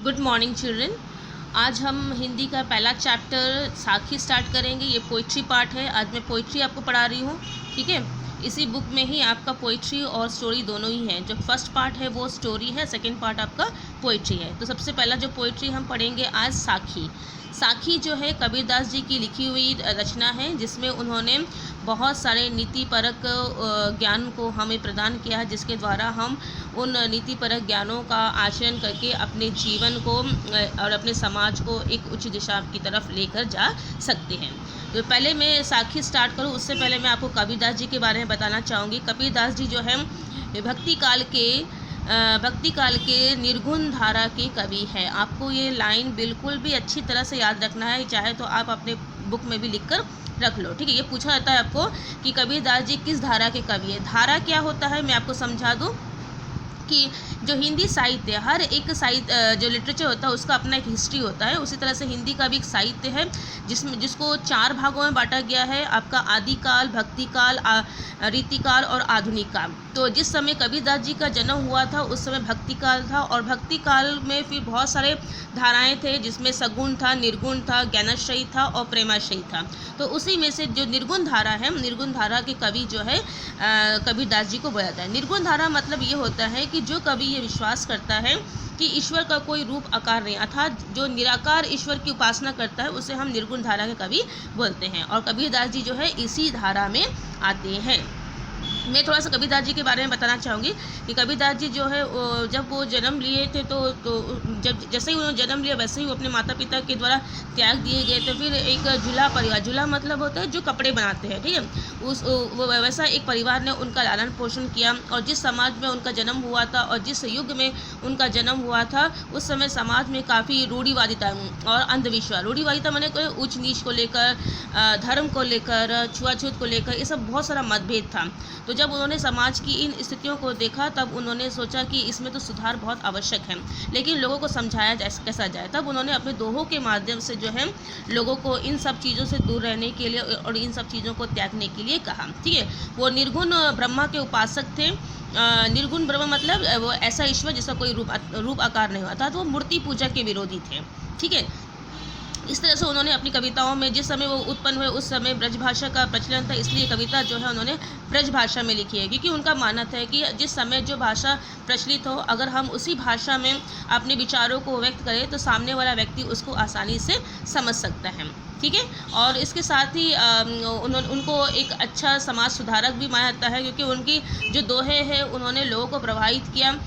Good morning children. आज हम हिंदी का पहला चैप्टर साखी स्टार्ट करेंगे। ये पोइट्री पार्ट है। आज मैं पोइट्री आपको पढ़ा रही हूँ, ठीक है। इसी बुक में ही आपका पोइट्री और स्टोरी दोनों ही है। जो फर्स्ट पार्ट है वो स्टोरी है, सेकंड पार्ट आपका पोइट्री है। तो सबसे पहला जो पोइट्री हम पढ़ेंगे आज साखी। साखी जो है कबीरदास जी की लिखी हुई रचना है, जिसमें उन्होंने बहुत सारे नीतिपरक ज्ञान को हमें प्रदान किया है, जिसके द्वारा हम उन नीतिपरक ज्ञानों का आचरण करके अपने जीवन को और अपने समाज को एक उच्च दिशा की तरफ लेकर जा सकते हैं। तो पहले मैं साखी स्टार्ट करूं उससे पहले मैं आपको कबीरदास जी के बारे में बताना चाहूँगी। कबीरदास जी जो है भक्ति काल के निर्गुण धारा के कवि है। आपको ये लाइन बिल्कुल भी अच्छी तरह से याद रखना है, चाहे तो आप अपने बुक में भी लिखकर रख लो, ठीक है। ये पूछा जाता है आपको कि कबीरदास जी किस धारा के कवि है। धारा क्या होता है मैं आपको समझा दूं कि जो हिंदी साहित्य, हर एक साहित्य जो लिटरेचर होता है उसका अपना एक हिस्ट्री होता है। उसी तरह से हिंदी का भी एक साहित्य है जिसको 4 भागों में बांटा गया है। आपका आदिकाल, भक्तिकाल, रीतिकाल और आधुनिक काल। तो जिस समय कबीरदास जी का जन्म हुआ था उस समय भक्तिकाल था, और भक्तिकाल में फिर बहुत सारे धाराएं थे, जिसमें सगुण था, निर्गुण था, ज्ञानाश्रयी था और प्रेमाश्रयी था। तो उसी में से जो निर्गुण धारा है, निर्गुण धारा के कवि जो है कबीरदास जी को बोला जाता है। निर्गुण धारा मतलब ये होता है कि जो कवि ये विश्वास करता है कि ईश्वर का कोई रूप आकार नहीं, अर्थात जो निराकार ईश्वर की उपासना करता है उसे हम निर्गुण धारा के कवि बोलते हैं। और कबीरदास जी जो है इसी धारा में आते हैं। मैं थोड़ा सा कबीरदास जी के बारे में बताना चाहूँगी कि कबीरदास जी जो है जब वो जन्म लिए थे तो जब जैसे ही उन्होंने जन्म लिया वैसे ही वो अपने माता पिता के द्वारा त्याग दिए गए थे। फिर एक झूला परिवार, झूला मतलब होता है जो कपड़े बनाते हैं, ठीक है, वैसा एक परिवार ने उनका लालन पोषण किया। और जिस समाज में उनका जन्म हुआ था और जिस युग में उनका जन्म हुआ था उस समय समाज में काफ़ी रूढ़िवादिता और अंधविश्वास, रूढ़िवादिता माने कोई ऊंच नीच को लेकर, धर्म को लेकर, छुआछूत को लेकर, ये सब बहुत सारा मतभेद था। तो जब उन्होंने समाज की इन स्थितियों को देखा तब उन्होंने सोचा कि इसमें तो सुधार बहुत आवश्यक है, लेकिन लोगों को समझाया कैसा जाए। तब उन्होंने अपने दोहों के माध्यम से जो है लोगों को इन सब चीज़ों से दूर रहने के लिए और इन सब चीज़ों को त्यागने के लिए कहा, ठीक है। वो निर्गुण ब्रह्मा के उपासक थे। निर्गुण ब्रह्म मतलब वो ऐसा ईश्वर जिसका कोई रूप आकार नहीं होता, तो वो मूर्ति पूजा के विरोधी थे, ठीक है। इस तरह से उन्होंने अपनी कविताओं में, जिस समय वो उत्पन्न हुए उस समय ब्रज भाषा का प्रचलन था, इसलिए कविता जो है उन्होंने ब्रज भाषा में लिखी है, क्योंकि उनका मानना था कि जिस समय जो भाषा प्रचलित हो, अगर हम उसी भाषा में अपने विचारों को व्यक्त करें तो सामने वाला व्यक्ति उसको आसानी से समझ सकता है, ठीक है। और इसके साथ ही उनको एक अच्छा समाज सुधारक भी माना जाता है, क्योंकि उनकी जो दोहे हैं उन्होंने लोगों को प्रभावित किया।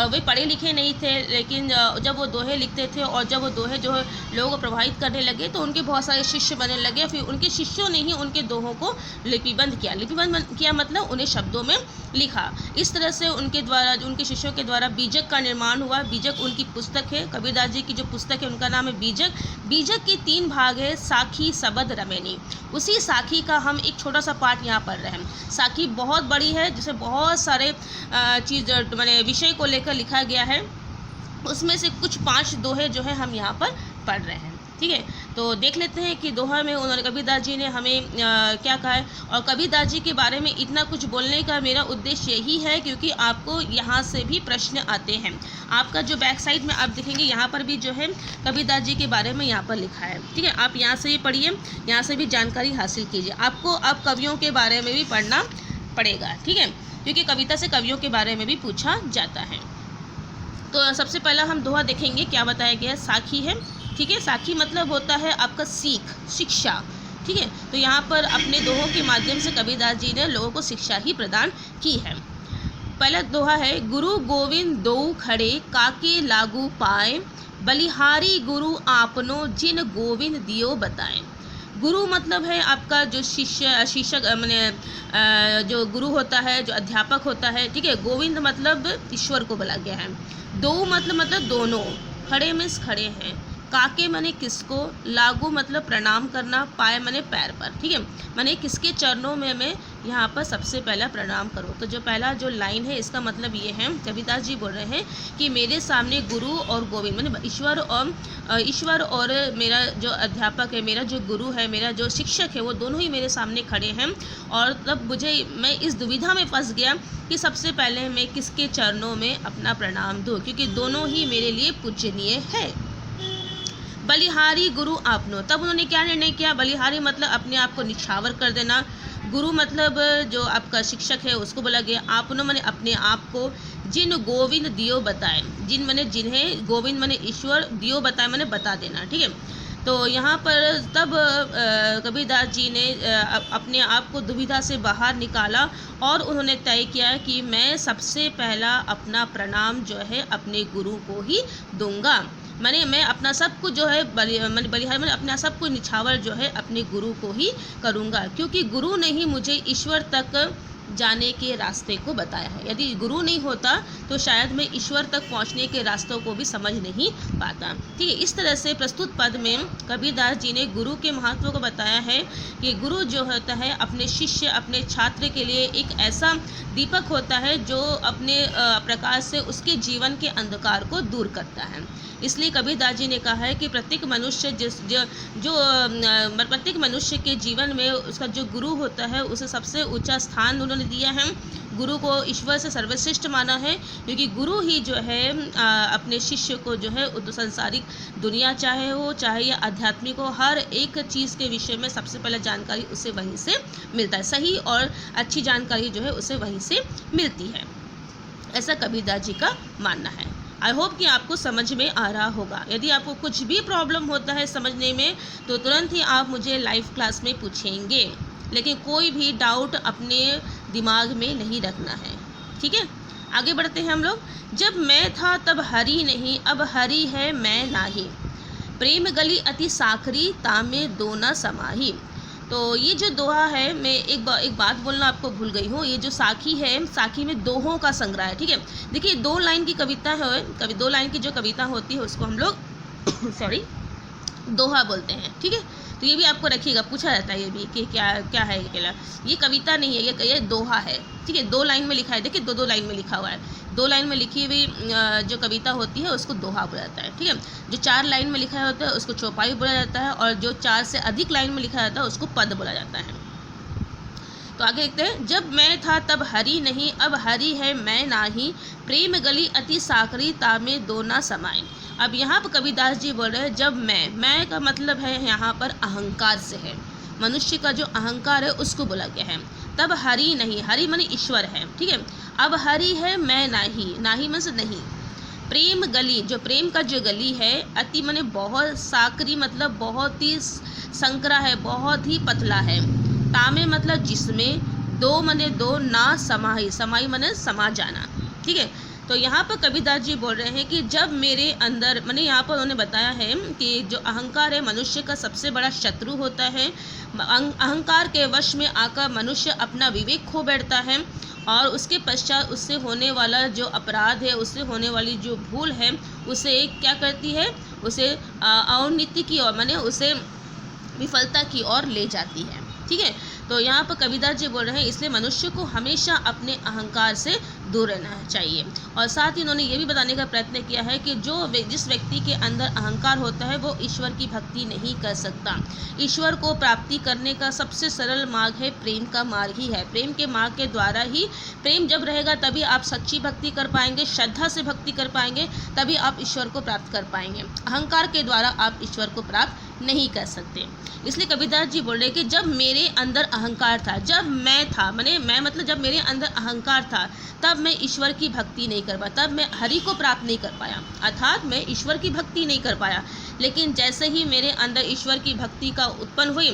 वे पढ़े लिखे नहीं थे, लेकिन जब वो दोहे लिखते थे और जब वो दोहे जो है लोगों को प्रभावित करने लगे तो उनके बहुत सारे शिष्य बनने लगे। फिर उनके शिष्यों ने ही उनके दोहों को लिपिबंद किया मतलब उन्हें शब्दों में लिखा। इस तरह से उनके द्वारा, उनके शिष्यों के द्वारा बीजक का निर्माण हुआ। बीजक उनकी पुस्तक है, कबीरदास जी की जो पुस्तक है उनका नाम है बीजक। बीजक के 3 भाग है, साखी, सबद, रमैनी। उसी साखी का हम एक छोटा सा पार्ट यहाँ पढ़ रहे हैं। साखी बहुत बड़ी है, जिसमें बहुत सारे चीज़ मैंने विषय को लेकर लिखा गया है। उसमें से कुछ 5 दोहे जो है हम यहाँ पर पढ़ रहे हैं, ठीक है। तो देख लेते हैं कि दोहा में उन्होंने, कबीरदास जी ने हमें क्या कहा है। और कबीरदास जी के बारे में इतना कुछ बोलने का मेरा उद्देश्य यही है क्योंकि आपको यहाँ से भी प्रश्न आते हैं। आपका जो बैक साइड में आप देखेंगे यहाँ पर भी जो है कबीरदास जी के बारे में यहाँ पर लिखा है, ठीक है। आप यहाँ से भी पढ़िए, यहाँ से भी जानकारी हासिल कीजिए। आपको अब कवियों के बारे में भी पढ़ना पड़ेगा, ठीक है, क्योंकि कविता से कवियों के बारे में भी पूछा जाता है। तो सबसे पहला हम दोहा देखेंगे, क्या बताया गया है। साखी है, ठीक है। साखी मतलब होता है आपका शिक्षा, ठीक है। तो यहाँ पर अपने दोहों के माध्यम से कबीरदास जी ने लोगों को शिक्षा ही प्रदान की है। पहला दोहा है, गुरु गोविंद दो खड़े काके लागू पाए, बलिहारी गुरु आपनो जिन गोविंद दियो बताएं। गुरु मतलब है आपका जो शिक्षक मैंने जो गुरु होता है, जो अध्यापक होता है, ठीक है। गोविंद मतलब ईश्वर को बोला गया है। दो मतलब दोनों, खड़े मीन्स खड़े हैं, काके माने किसको, लागू मतलब प्रणाम करना, पाए माने पैर पर, ठीक है, माने किसके चरणों में मैं यहाँ पर सबसे पहला प्रणाम करूँ। तो जो पहला जो लाइन है इसका मतलब ये है, कबीरदास जी बोल रहे हैं कि मेरे सामने गुरु और गोविंद माने ईश्वर और मेरा जो अध्यापक है, मेरा जो गुरु है, मेरा जो शिक्षक है, वो दोनों ही मेरे सामने खड़े हैं। और तब मैं इस दुविधा में फंस गया कि सबसे पहले मैं किसके चरणों में अपना प्रणाम दूँ, क्योंकि दोनों ही मेरे लिए पूजनीय है। बलिहारी गुरु आपनो, तब उन्होंने क्या निर्णय किया, बलिहारी मतलब अपने आप को निछावर कर देना, गुरु मतलब जो आपका शिक्षक है उसको बोला गया, आपनो माने अपने आप को, जिन गोविंद दियो बताए, जिन माने जिन्हें, गोविंद माने ईश्वर, दियो बताए माने बता देना, ठीक है। तो यहाँ पर तब कबीरदास जी ने अपने आप को दुविधा से बाहर निकाला और उन्होंने तय किया कि मैं सबसे पहला अपना प्रणाम जो है अपने गुरु को ही दूंगा। माने मैं अपना सब कुछ जो है बलिहार मैंने अपना सब कुछ निछावर जो है अपने गुरु को ही करूँगा, क्योंकि गुरु ने ही मुझे ईश्वर तक जाने के रास्ते को बताया है। यदि गुरु नहीं होता तो शायद मैं ईश्वर तक पहुंचने के रास्तों को भी समझ नहीं पाता, ठीक है। इस तरह से प्रस्तुत पद में कबीरदास जी ने गुरु के महत्व को बताया है कि गुरु जो होता है अपने शिष्य, अपने छात्र के लिए एक ऐसा दीपक होता है जो अपने प्रकाश से उसके जीवन के अंधकार को दूर करता है। इसलिए कबीरदास जी ने कहा है कि प्रत्येक मनुष्य प्रत्येक मनुष्य के जीवन में उसका जो गुरु होता है उसे सबसे ऊंचा स्थान उन्होंने दिया है। गुरु को ईश्वर से सर्वश्रेष्ठ माना है, क्योंकि गुरु ही जो है अपने शिष्य को जो है संसारिक दुनिया चाहे या आध्यात्मिक हो, हर एक चीज़ के विषय में सबसे पहले जानकारी उसे वहीं से मिलता है। सही और अच्छी जानकारी जो है उसे वहीं से मिलती है, ऐसा कबीरदास जी का मानना है। आई होप कि आपको समझ में आ रहा होगा। यदि आपको कुछ भी प्रॉब्लम होता है समझने में तो तुरंत ही आप मुझे लाइव क्लास में पूछेंगे, लेकिन कोई भी डाउट अपने दिमाग में नहीं रखना है, ठीक है। आगे बढ़ते हैं हम लोग। जब मैं था तब हरि नहीं, अब हरि है मैं नाही, प्रेम गली अति साखरी तामे दो न समाही। तो ये जो दोहा है, मैं एक बात बोलना आपको भूल गई हूँ। ये जो साखी है, साखी में दोहों का संग्रह है, ठीक है। देखिए 2 लाइन की कविता है, 2 लाइन की जो कविता होती है उसको हम लोग सॉरी दोहा बोलते हैं, ठीक है। तो ये भी आपको रखिएगा, पूछा जाता है ये भी कि क्या है ये कविता नहीं है, ये दोहा है, ठीक है। 2 लाइन में लिखा है, देखिए 2 लाइन में लिखा हुआ है। 2 लाइन में लिखी हुई जो कविता होती है उसको दोहा बोला जाता है, ठीक है। जो 4 लाइन में लिखा होता है उसको चौपाई बोला जाता है, और जो 4 से अधिक लाइन में लिखा जाता है उसको पद बोला जाता है। तो आगे देखते हैं। जब मैं था तब हरि नहीं, अब हरि है मैं नाही, प्रेम गली अति साकरी तामे दो ना समाए। अब यहाँ पर कबीरदास जी बोल रहे हैं जब मैं का मतलब है यहाँ पर अहंकार से है, मनुष्य का जो अहंकार है उसको बोला गया है। तब हरि नहीं, हरि माने ईश्वर है, ठीक है। अब हरि है मैं नाही, नाही में से नहीं। प्रेम गली, जो प्रेम का जो गली है, अति माने बहुत, साकरी मतलब बहुत ही संकरा है, बहुत ही पतला है, तामे मतलब जिसमें, दो माने दो, ना समाही, समाही माने समा जाना, ठीक है। तो यहाँ पर कबीरदास जी बोल रहे हैं कि जब मेरे अंदर, मैंने यहाँ पर उन्होंने बताया है कि जो अहंकार है मनुष्य का सबसे बड़ा शत्रु होता है। अहंकार के वश में आकर मनुष्य अपना विवेक खो बैठता है, और उसके पश्चात उससे होने वाला जो अपराध है, उससे होने वाली जो भूल है, उसे क्या करती है, उसे अवनति की ओर, माने उसे विफलता की ओर ले जाती है, ठीक है। तो यहाँ पर कबीरदास जी बोल रहे हैं इसलिए मनुष्य को हमेशा अपने अहंकार से दूर रहना चाहिए। और साथ ही उन्होंने ये भी बताने का प्रयत्न किया है कि जिस व्यक्ति के अंदर अहंकार होता है वो ईश्वर की भक्ति नहीं कर सकता। ईश्वर को प्राप्ति करने का सबसे सरल मार्ग है प्रेम का मार्ग ही है। प्रेम के मार्ग के द्वारा ही, प्रेम जब रहेगा तभी आप सच्ची भक्ति कर पाएंगे, श्रद्धा से भक्ति कर पाएंगे, तभी आप ईश्वर को प्राप्त कर पाएंगे। अहंकार के द्वारा आप ईश्वर को प्राप्त नहीं कर सकते। इसलिए कबीरदास जी बोल रहे कि जब मेरे अंदर अहंकार था, जब मैं था, मैं मतलब जब मेरे अंदर अहंकार था, तब मैं ईश्वर की भक्ति नहीं कर पाया, तब मैं हरि को प्राप्त नहीं कर पाया, अर्थात मैं ईश्वर की भक्ति नहीं कर पाया। लेकिन जैसे ही मेरे अंदर ईश्वर की भक्ति का उत्पन्न हुई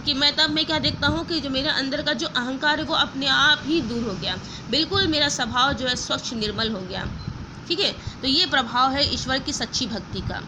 कि तब मैं क्या देखता हूँ कि जो मेरे अंदर का जो अहंकार है वो अपने आप ही दूर हो गया, बिल्कुल मेरा स्वभाव जो है स्वच्छ निर्मल हो गया, ठीक है। तो ये प्रभाव है ईश्वर की सच्ची भक्ति का।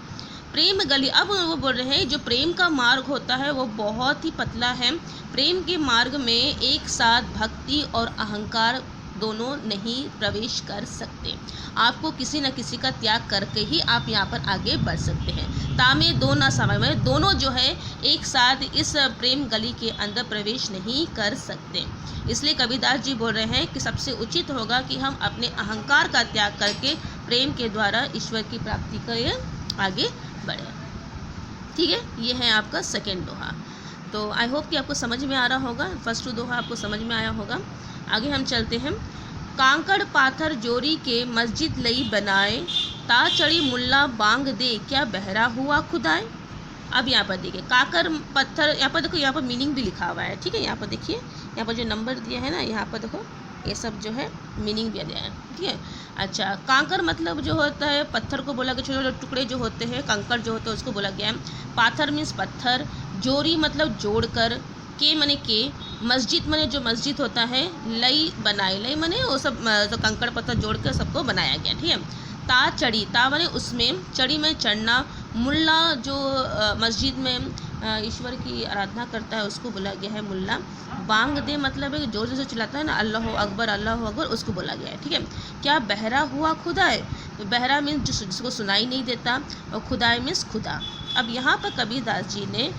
प्रेम गली, अब वो बोल रहे हैं जो प्रेम का मार्ग होता है वो बहुत ही पतला है। प्रेम के मार्ग में एक साथ भक्ति और अहंकार दोनों नहीं प्रवेश कर सकते। आपको किसी न किसी का त्याग करके ही आप यहाँ पर आगे बढ़ सकते हैं। तामे दो न समय में दोनों जो है एक साथ इस प्रेम गली के अंदर प्रवेश नहीं कर सकते। इसलिए कबीरदास जी बोल रहे हैं कि सबसे उचित होगा कि हम अपने अहंकार का त्याग करके प्रेम के द्वारा ईश्वर की प्राप्ति के आगे बढ़े। ठीक है, ये है आपका सेकेंड दोहा। तो आई होप कि आपको समझ में आ रहा होगा, फर्स्ट दोहा आपको समझ में आया होगा। आगे हम चलते हैं। कांकड़ पाथर जोरी के मस्जिद लई बनाए, ता चढ़ी मुल्ला बांग दे क्या बहरा हुआ खुदाए। अब यहाँ पर देखिए काकर पत्थर, यहाँ पर देखो, यहाँ पर मीनिंग भी लिखा हुआ है। ठीक है, यहाँ पर देखिए, यहाँ पर जो नंबर दिया है ना, यहाँ पर देखो ये सब जो है मीनिंग दिया गया है। ठीक है, अच्छा, कांकर मतलब जो होता है पत्थर को बोला गया, छोटे छोटे टुकड़े जो होते हैं, कंकड़ जो होते हैं उसको बोला गया है। पाथर मीन्स पत्थर, जोरी मतलब जोड़कर, के मने के, मस्जिद मने जो मस्जिद होता है, लई बनाए, लई मने वो सब तो कंकड़ पत्थर जोड़ कर सबको बनाया गया। ठीक है, ता चढ़ी, ता मने उसमें, चढ़ी में चढ़ना, मुल्ला जो मस्जिद में ईश्वर की आराधना करता है उसको बोला गया है मुल्ला। बांग दे मतलब है जोर जोर से चिल्लाता है ना, अल्लाह अकबर अल्लाह अकबर, उसको बोला गया है। ठीक है, क्या बहरा हुआ खुदाए, तो बहरा मीन्स जिसको सुनाई नहीं देता, और खुदाए मीन्स खुदा। अब यहाँ पर कबीरदास जी ने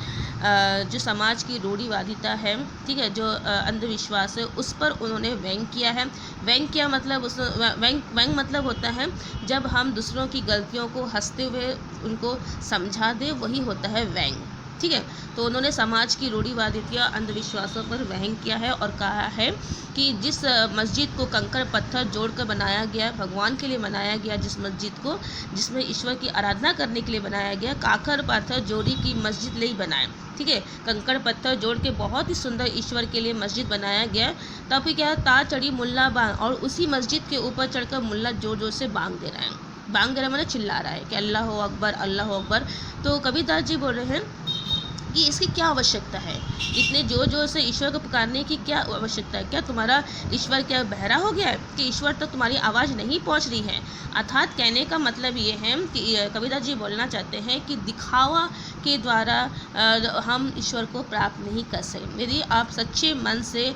जो समाज की रूढ़िवादिता है, ठीक है, जो अंधविश्वास है, उस पर उन्होंने व्यंग किया है। व्यंग क्या मतलब, उस व्यंग मतलब होता है जब हम दूसरों की गलतियों को हंसते हुए उनको समझा दे, वही होता है व्यंग। ठीक है, तो उन्होंने समाज की रूढ़िवादिता अंधविश्वासों पर व्यंग किया है और कहा है कि जिस मस्जिद को कंकड़ पत्थर जोड़कर बनाया गया, भगवान के लिए बनाया गया, जिस मस्जिद को जिसमें ईश्वर की आराधना करने के लिए बनाया गया, काकर पत्थर जोड़ी की मस्जिद ले ही बनाए। ठीक है, कंकड़ पत्थर जोड़ के बहुत ही सुंदर ईश्वर के लिए मस्जिद बनाया गया। तब फिर क्या, ता चढ़ी मुल्ला बांग, और उसी मस्जिद के ऊपर चढ़कर मुल्ला जोर जोर से बांग दे रहा है। बांग दे रहा मतलब चिल्ला रहा है कि अल्लाह अकबर अल्लाह अकबर। तो कबीरदास जी बोल रहे हैं कि इसकी क्या आवश्यकता है, इतने जोर जोर से ईश्वर को पुकारने की क्या आवश्यकता है। क्या तुम्हारा ईश्वर क्या बहरा हो गया है कि ईश्वर तक तुम्हारी आवाज़ नहीं पहुंच रही है। अर्थात कहने का मतलब ये है कि कबीरदास जी बोलना चाहते हैं कि दिखावा के द्वारा हम ईश्वर को प्राप्त नहीं कर सकते। यदि आप सच्चे मन से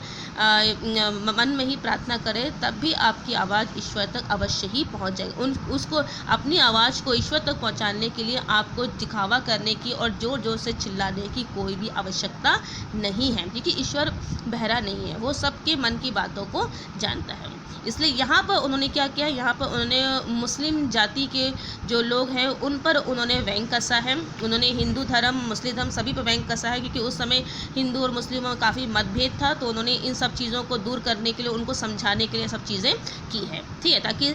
मन में ही प्रार्थना करें, तब भी आपकी आवाज़ ईश्वर तक अवश्य ही पहुंच जाएगी। उसको अपनी आवाज़ को ईश्वर तक पहुंचाने के लिए आपको दिखावा करने की और जोर जोर से चिल्लाने की कोई भी आवश्यकता नहीं है, क्योंकि ईश्वर बहरा नहीं है, वो सबके मन की बातों को जानता है। इसलिए यहाँ पर उन्होंने क्या किया, यहाँ पर उन्होंने मुस्लिम जाति के जो लोग हैं उन पर उन्होंने व्यंग कसा है। उन्होंने हिंदू धर्म मुस्लिम धर्म सभी पर व्यंग कसा है, क्योंकि उस समय हिंदू और मुस्लिमों में काफ़ी मतभेद था। तो उन्होंने इन सब चीज़ों को दूर करने के लिए, उनको समझाने के लिए सब चीज़ें की है। ठीक है, ताकि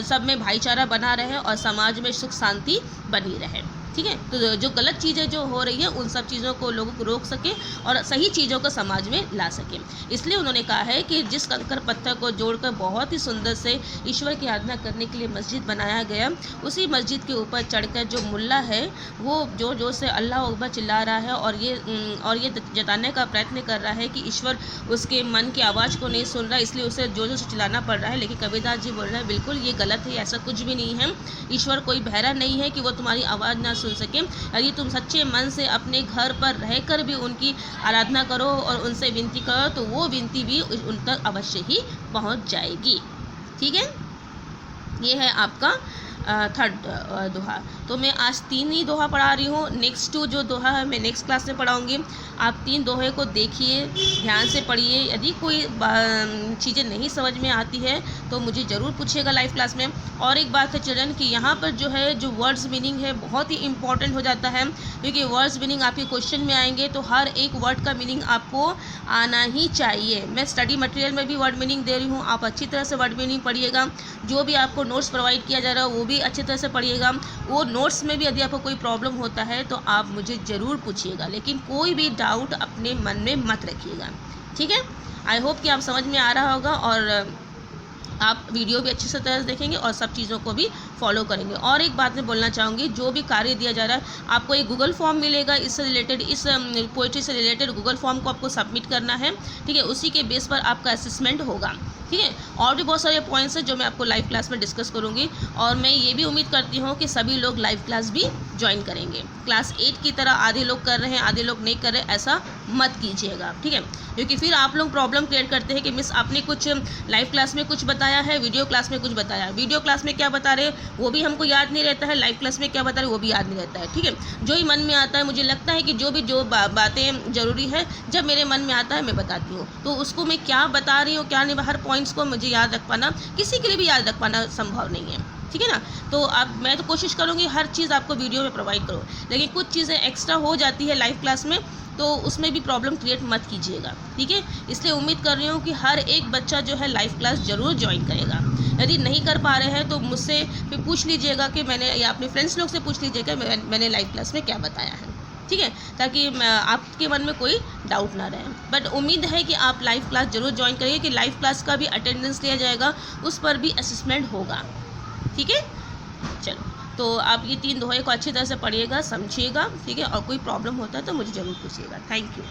सब में भाईचारा बना रहे और समाज में सुख शांति बनी रहे। ठीक है, तो जो गलत चीज़ें जो हो रही है उन सब चीज़ों को लोगों को रोक सके और सही चीज़ों को समाज में ला सके। इसलिए उन्होंने कहा है कि जिस कंकड़ पत्थर को जोड़कर बहुत ही सुंदर से ईश्वर की आराधना करने के लिए मस्जिद बनाया गया, उसी मस्जिद के ऊपर चढ़कर जो मुल्ला है वो जोर जोर से अल्लाह अकबर चिल्ला रहा है और ये जताने का प्रयत्न कर रहा है कि ईश्वर उसके मन की आवाज़ को नहीं सुन रहा, इसलिए उसे जोर जोर से चिल्लाना पड़ रहा है। लेकिन कबीरदास जी बोल रहे हैं बिल्कुल ये गलत है, ऐसा कुछ भी नहीं है। ईश्वर कोई बहरा नहीं है कि वो तुम्हारी आवाज़ ना सुन सके। यदि तुम सच्चे मन से अपने घर पर रहकर भी उनकी आराधना करो और उनसे विनती करो, तो वो विनती भी उन तक अवश्य ही पहुंच जाएगी। ठीक है, ये है आपका थर्ड दोहा। तो मैं आज 3 ही दोहा पढ़ा रही हूँ। नेक्स्ट जो दोहा है मैं नेक्स्ट क्लास में पढ़ाऊँगी। आप 3 दोहे को देखिए, ध्यान से पढ़िए। यदि कोई चीज़ें नहीं समझ में आती है तो मुझे ज़रूर पूछिएगा लाइव क्लास में। और एक बात है चिल्ड्रन कि यहाँ पर जो है जो वर्ड्स मीनिंग है बहुत ही इंपॉर्टेंट हो जाता है, क्योंकि वर्ड्स मीनिंग आपके क्वेश्चन में आएंगे तो हर एक वर्ड का मीनिंग आपको आना ही चाहिए। मैं स्टडी मटेरियल में भी वर्ड मीनिंग दे रही हूँ, आप अच्छी तरह से वर्ड मीनिंग पढ़िएगा। जो भी आपको नोट्स प्रोवाइड किया जा रहा है वो भी अच्छी तरह से पढ़िएगा। वो नोट्स में भी यदि आपको कोई प्रॉब्लम होता है तो आप मुझे ज़रूर पूछिएगा, लेकिन कोई भी डाउट अपने मन में मत रखिएगा। ठीक है, आई होप कि आप समझ में आ रहा होगा और आप वीडियो भी अच्छी से तरह से देखेंगे और सब चीज़ों को भी फॉलो करेंगे। और एक बात मैं बोलना चाहूँगी, जो भी कार्य दिया जा रहा है आपको एक गूगल फॉर्म मिलेगा, इससे रिलेटेड, इस पोइट्री से रिलेटेड गूगल फॉर्म को आपको सबमिट करना है, ठीक है। उसी के बेस पर आपका असेसमेंट होगा, ठीक है। और भी बहुत सारे पॉइंट्स हैं जो मैं आपको लाइव क्लास में डिस्कस करूंगी, और मैं ये भी उम्मीद करती हूँ कि सभी लोग लाइव क्लास भी ज्वाइन करेंगे। क्लास 8 की तरह आधे लोग कर रहे हैं आधे लोग नहीं कर रहे, ऐसा मत कीजिएगा, ठीक है। क्योंकि फिर आप लोग प्रॉब्लम क्रिएट करते हैं कि मिस आपने कुछ लाइव क्लास में कुछ बताया है, वीडियो क्लास में कुछ बताया है, वीडियो क्लास में क्या बता रहे हैं वो भी हमको याद नहीं रहता है, लाइव क्लास में क्या बता रहे हैं वो भी याद नहीं रहता है, ठीक है। जो ही मन में आता है, मुझे लगता है कि जो बातें ज़रूरी है जब मेरे मन में आता है मैं बताती हूँ, तो उसको मैं क्या बता रही हूँ क्या नहीं, हर पॉइंट्स को मुझे याद रख पाना किसी के लिए भी याद रख पाना संभव नहीं है, ठीक है ना। तो मैं तो कोशिश करूँगी हर चीज़ आपको वीडियो में प्रोवाइड करो, लेकिन कुछ चीज़ें एक्स्ट्रा हो जाती है लाइव क्लास में, तो उसमें भी प्रॉब्लम क्रिएट मत कीजिएगा, ठीक है। इसलिए उम्मीद कर रही हूँ कि हर एक बच्चा जो है लाइव क्लास ज़रूर ज्वाइन करेगा। यदि नहीं कर पा रहे हैं तो मुझसे फिर पूछ लीजिएगा कि मैंने, या अपने फ्रेंड्स लोग से पूछ लीजिएगा मैंने लाइव क्लास में क्या बताया है, ठीक है, ताकि आपके मन में कोई डाउट ना रहे। बट उम्मीद है कि आप लाइव क्लास ज़रूर ज्वाइन करिए, कि लाइव क्लास का भी अटेंडेंस लिया जाएगा, उस पर भी असेसमेंट होगा, ठीक है। चलो, तो आप ये 3 दोहे को अच्छी तरह से पढ़िएगा, समझिएगा, ठीक है। और कोई प्रॉब्लम होता है तो मुझे ज़रूर पूछिएगा। Thank you.